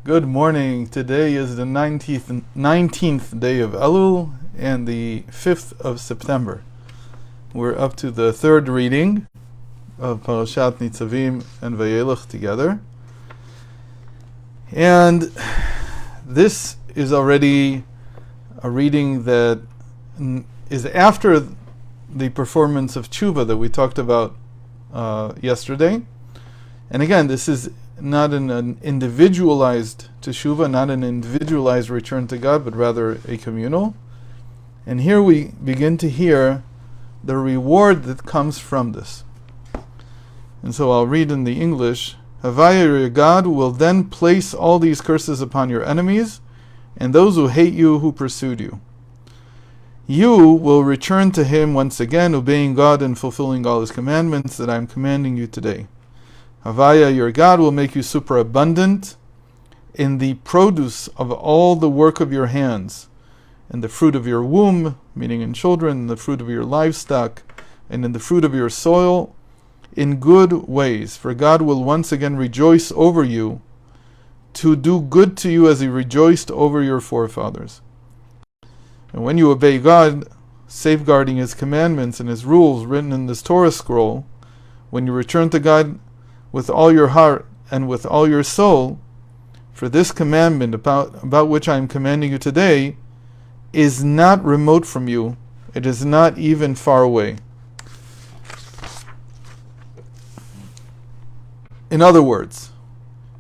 Good morning. Today is the 19th day of Elul and the 5th of September. We're up to the third reading of Parashat Nitzavim-Vayeilech together. And this is already a reading that is after the performance of Tshuva that we talked about yesterday. And again, this is not an individualized teshuva, not an individualized return to God, but rather a communal. And here we begin to hear the reward that comes from this. And so I'll read in the English. Havaya, your God, will then place all these curses upon your enemies and those who hate you, who pursued you. You will return to him once again, obeying God and fulfilling all his commandments that I am commanding you today. Havaya, your God, will make you superabundant in the produce of all the work of your hands, in the fruit of your womb, meaning in children, in the fruit of your livestock, and in the fruit of your soil, in good ways. For God will once again rejoice over you, to do good to you as he rejoiced over your forefathers. And when you obey God, safeguarding his commandments and his rules written in this Torah scroll, when you return to God with all your heart and with all your soul, for this commandment about which I am commanding you today is not remote from you. It is not even far away. In other words,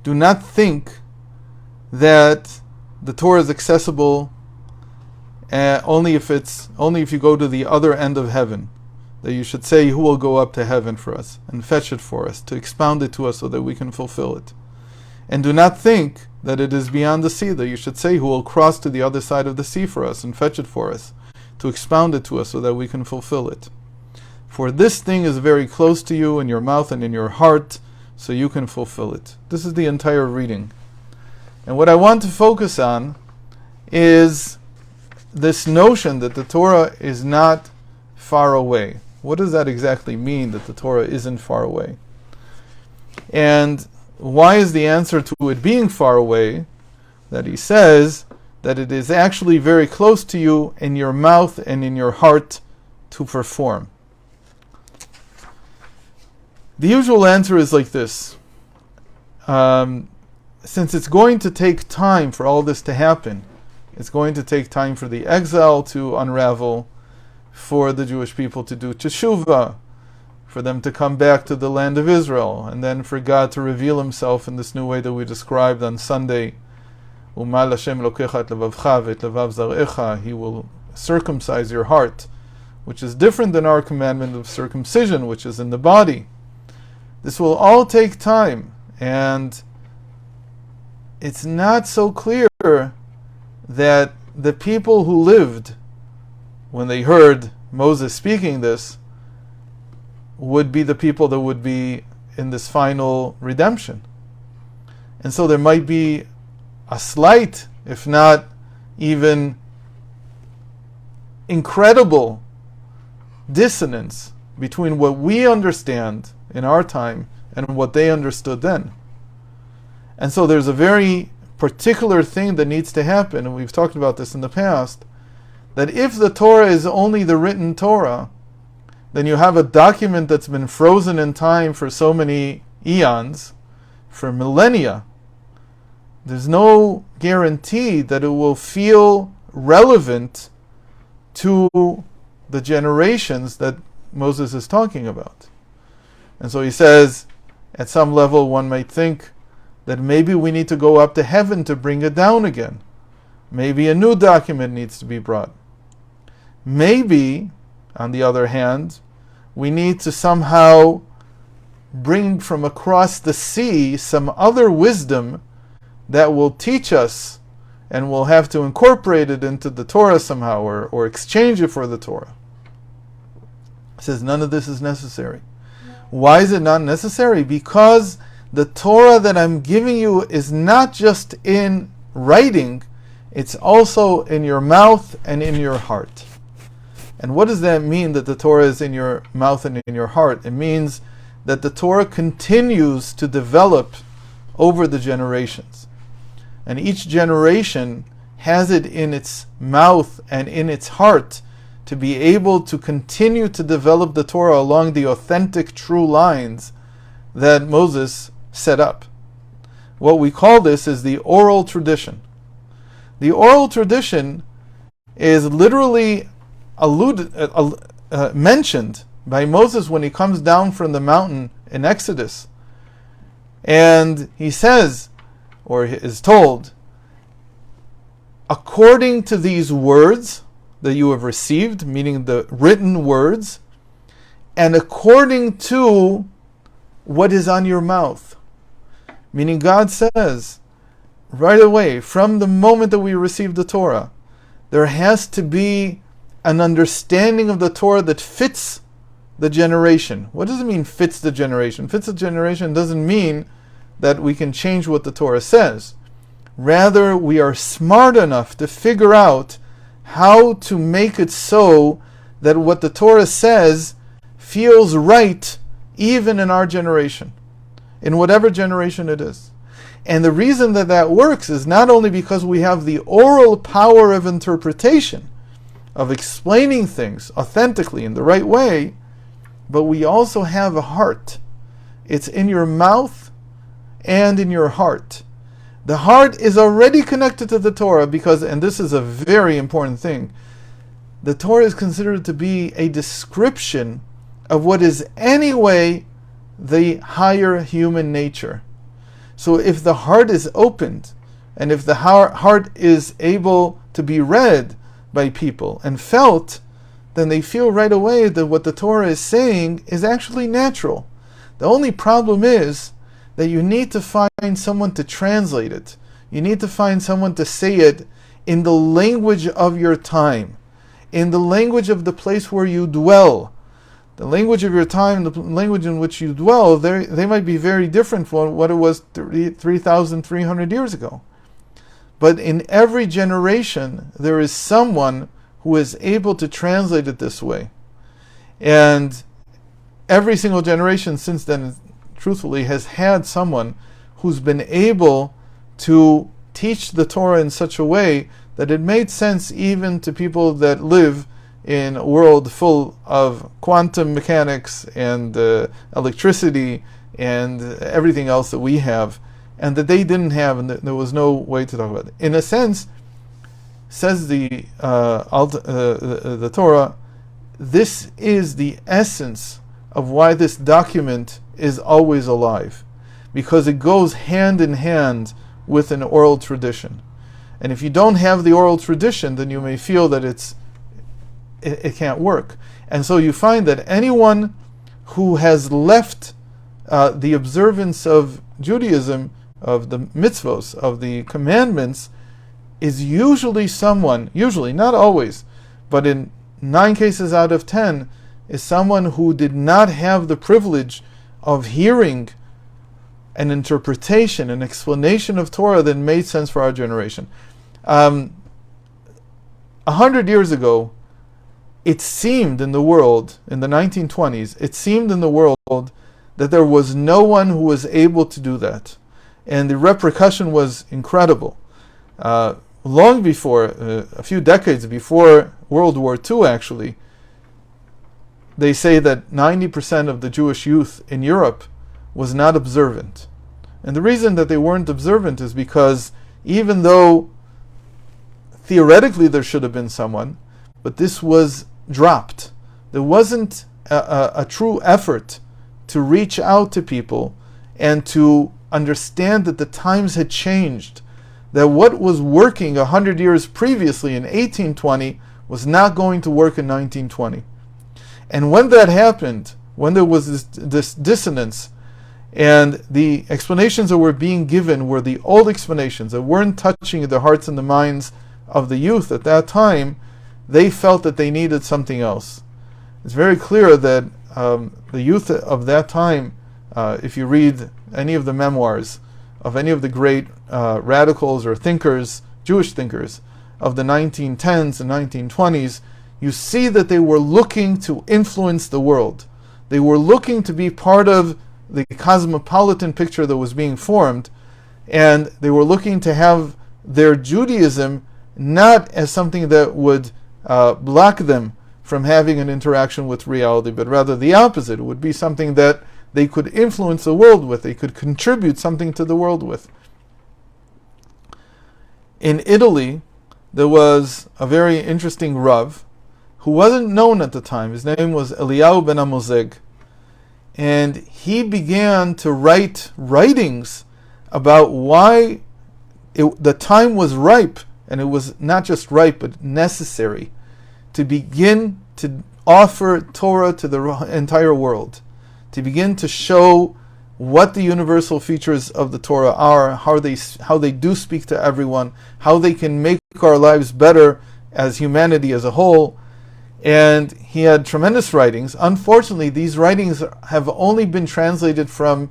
do not think that the Torah is accessible only if you go to the other end of heaven. That you should say, who will go up to heaven for us and fetch it for us, to expound it to us so that we can fulfill it. And do not think that it is beyond the sea, that you should say, who will cross to the other side of the sea for us and fetch it for us, to expound it to us so that we can fulfill it. For this thing is very close to you in your mouth and in your heart, so you can fulfill it. This is the entire reading. And what I want to focus on is this notion that the Torah is not far away. What does that exactly mean, that the Torah isn't far away? And why is the answer to it being far away that he says that it is actually very close to you in your mouth and in your heart to perform? The usual answer is like this. Since it's going to take time for all this to happen, it's going to take time for the exile to unravel, for the Jewish people to do teshuvah, for them to come back to the land of Israel, and then for God to reveal himself in this new way that we described on Sunday. He will circumcise your heart, which is different than our commandment of circumcision, which is in the body. This will all take time, and it's not so clear that the people who lived when they heard Moses speaking this would be the people that would be in this final redemption. And so there might be a slight, if not even incredible, dissonance between what we understand in our time and what they understood then. And so there's a very particular thing that needs to happen, and we've talked about this in the past, that if the Torah is only the written Torah, then you have a document that's been frozen in time for so many eons, for millennia. There's no guarantee that it will feel relevant to the generations that Moses is talking about. And so he says, at some level one might think that maybe we need to go up to heaven to bring it down again. Maybe a new document needs to be brought. Maybe, on the other hand, we need to somehow bring from across the sea some other wisdom that will teach us, and we'll have to incorporate it into the Torah somehow, or exchange it for the Torah. He says none of this is necessary. Why is it not necessary? Because the Torah that I'm giving you is not just in writing, it's also in your mouth and in your heart. And what does that mean, that the Torah is in your mouth and in your heart? It means that the Torah continues to develop over the generations. and each generation has it in its mouth and in its heart to be able to continue to develop the Torah along the authentic, true lines that Moses set up. What we call this is the oral tradition. The oral tradition is literally mentioned by Moses when he comes down from the mountain in Exodus. And he says, or is told, according to these words that you have received, meaning the written words, and according to what is on your mouth. Meaning God says, right away, from the moment that we receive the Torah, there has to be an understanding of the Torah that fits the generation. What does it mean, fits the generation? Fits the generation doesn't mean that we can change what the Torah says. Rather, we are smart enough to figure out how to make it so that what the Torah says feels right even in our generation, in whatever generation it is. And the reason that that works is not only because we have the oral power of interpretation, of explaining things authentically in the right way, but we also have a heart. It's in your mouth and in your heart. The heart is already connected to the Torah because, and this is a very important thing, the Torah is considered to be a description of what is anyway the higher human nature. So if the heart is opened, and if the heart is able to be read by people and felt, then they feel right away that what the Torah is saying is actually natural. The only problem is that you need to find someone to translate it. You need to find someone to say it in the language of your time, in the language of the place where you dwell. The language of your time, the language in which you dwell, they might be very different from what it was 3,300 years ago. But in every generation, there is someone who is able to translate it this way. And every single generation since then, truthfully, has had someone who's been able to teach the Torah in such a way that it made sense even to people that live in a world full of quantum mechanics and electricity and everything else that we have, and that they didn't have, and there was no way to talk about it. In a sense, says the Torah, this is the essence of why this document is always alive, because it goes hand in hand with an oral tradition. And if you don't have the oral tradition, then you may feel that it can't work. And so you find that anyone who has left the observance of Judaism, of the mitzvos, of the commandments, is usually someone, usually, not always, but in 9 cases out of 10, is someone who did not have the privilege of hearing an interpretation, an explanation of Torah that made sense for our generation. 100 years ago, it seemed in the world, in the 1920s, it seemed in the world that there was no one who was able to do that. And the repercussion was incredible. Long before, a few decades before World War II actually, they say that 90% of the Jewish youth in Europe was not observant. And the reason that they weren't observant is because even though theoretically there should have been someone, but this was dropped. There wasn't a true effort to reach out to people and to understand that the times had changed, that what was working 100 years previously in 1820 was not going to work in 1920. And when that happened, when there was this dissonance, and the explanations that were being given were the old explanations that weren't touching the hearts and the minds of the youth at that time, they felt that they needed something else. It's very clear that the youth of that time, if you read any of the memoirs of any of the great radicals or thinkers, Jewish thinkers, of the 1910s and 1920s, you see that they were looking to influence the world. They were looking to be part of the cosmopolitan picture that was being formed, and they were looking to have their Judaism not as something that would block them from having an interaction with reality, but rather the opposite. It would be something that they could influence the world with, they could contribute something to the world with. In Italy, there was a very interesting Rav who wasn't known at the time. His name was Eliyahu ben Amozeg. And he began to write writings about why the time was ripe, and it was not just ripe, but necessary, to begin to offer Torah to the entire world, to begin to show what the universal features of the Torah are, how they do speak to everyone, how they can make our lives better as humanity as a whole. And he had tremendous writings. Unfortunately, these writings have only been translated from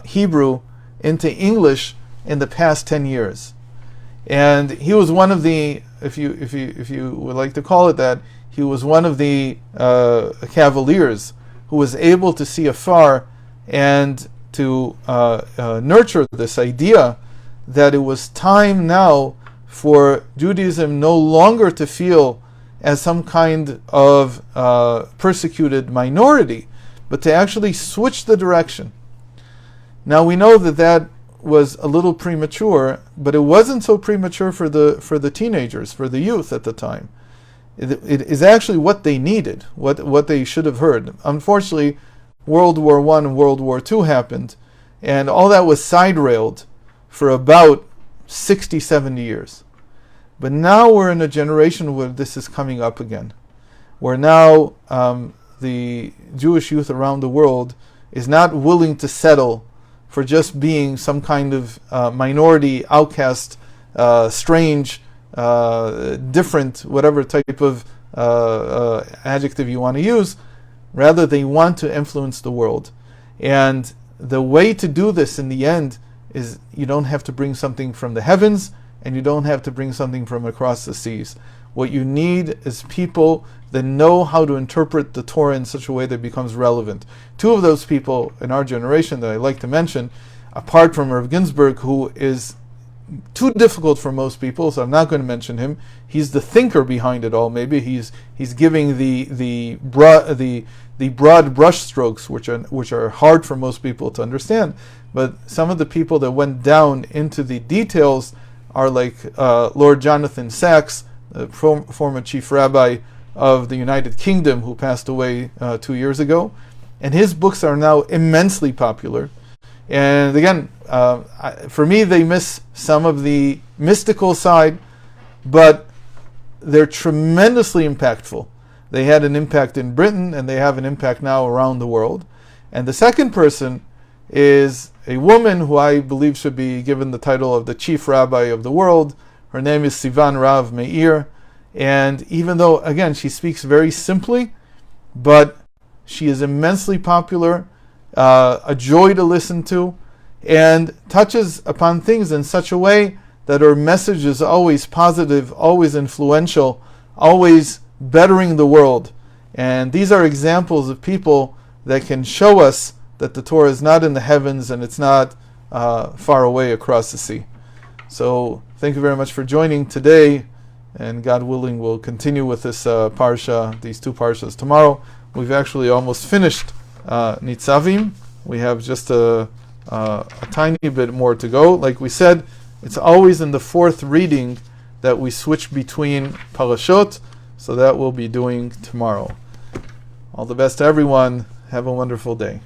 Hebrew into English in the past 10 years. And he was one of the, if you would like to call it that, he was one of the cavaliers who was able to see afar and to nurture this idea that it was time now for Judaism no longer to feel as some kind of persecuted minority, but to actually switch the direction. Now we know that was a little premature, but it wasn't so premature for the teenagers, for the youth at the time. It is actually what they needed, what they should have heard. Unfortunately, World War I and World War II happened, and all that was side-railed for about 60, 70 years. But now we're in a generation where this is coming up again, where now the Jewish youth around the world is not willing to settle for just being some kind of minority, outcast, strange, different, whatever type of adjective you want to use. Rather, they want to influence the world. And the way to do this in the end is you don't have to bring something from the heavens, and you don't have to bring something from across the seas. What you need is people that know how to interpret the Torah in such a way that becomes relevant. Two of those people in our generation that I like to mention, apart from Rav Ginsburg, who is too difficult for most people, so I'm not going to mention him. He's the thinker behind it all. Maybe he's giving the broad brushstrokes, which are hard for most people to understand. But some of the people that went down into the details are like Lord Jonathan Sacks, the former chief rabbi of the United Kingdom, who passed away 2 years ago, and his books are now immensely popular. And again, for me, they miss some of the mystical side, but they're tremendously impactful. They had an impact in Britain, and they have an impact now around the world. And the second person is a woman who I believe should be given the title of the chief rabbi of the world. Her name is Sivan Rav Meir. And even though, again, she speaks very simply, but she is immensely popular, a joy to listen to, and touches upon things in such a way that her message is always positive, always influential, always bettering the world. And these are examples of people that can show us that the Torah is not in the heavens and it's not far away across the sea. So thank you very much for joining today, and God willing we'll continue with this parsha, these two parshas tomorrow. We've actually almost finished Nitzavim. We have just a tiny bit more to go. Like we said, it's always in the fourth reading that we switch between parashot, so that we'll be doing tomorrow. All the best to everyone. Have a wonderful day.